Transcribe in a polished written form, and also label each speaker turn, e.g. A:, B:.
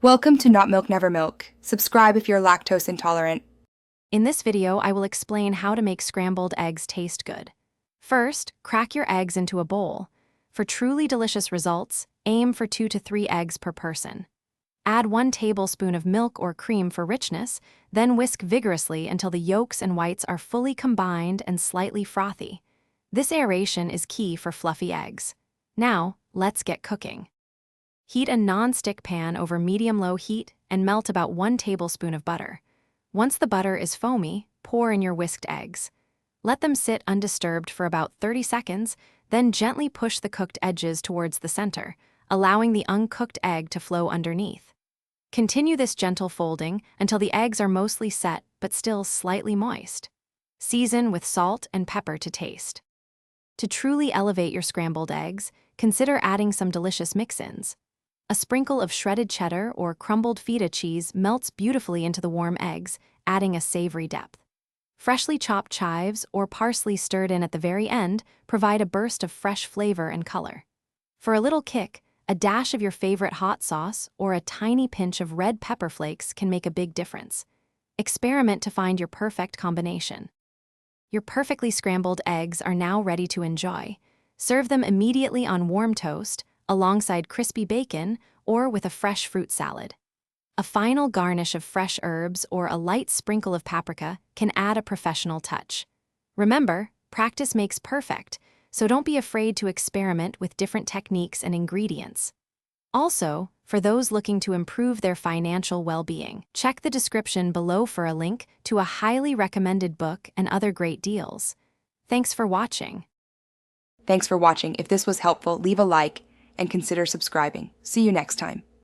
A: Welcome to Not Milk Never Milk. Subscribe if you're lactose intolerant.
B: In this video, I will explain how to make scrambled eggs taste good. First, crack your eggs into a bowl. For truly delicious results, aim for 2 to 3 eggs per person. Add 1 tablespoon of milk or cream for richness, then whisk vigorously until the yolks and whites are fully combined and slightly frothy. This aeration is key for fluffy eggs. Now, let's get cooking. Heat a non-stick pan over medium-low heat and melt about 1 tablespoon of butter. Once the butter is foamy, pour in your whisked eggs. Let them sit undisturbed for about 30 seconds, then gently push the cooked edges towards the center, allowing the uncooked egg to flow underneath. Continue this gentle folding until the eggs are mostly set but still slightly moist. Season with salt and pepper to taste. To truly elevate your scrambled eggs, consider adding some delicious mix-ins. A sprinkle of shredded cheddar or crumbled feta cheese melts beautifully into the warm eggs, adding a savory depth. Freshly chopped chives or parsley stirred in at the very end provide a burst of fresh flavor and color. For a little kick, a dash of your favorite hot sauce or a tiny pinch of red pepper flakes can make a big difference. Experiment to find your perfect combination. Your perfectly scrambled eggs are now ready to enjoy. Serve them immediately on warm toast, alongside crispy bacon, or with a fresh fruit salad. A final garnish of fresh herbs or a light sprinkle of paprika can add a professional touch. Remember, practice makes perfect, so don't be afraid to experiment with different techniques and ingredients. Also, for those looking to improve their financial well-being, check the description below for a link to a highly recommended book and other great deals. Thanks for watching.
A: Thanks for watching. If this was helpful, leave a like and consider subscribing. See you next time.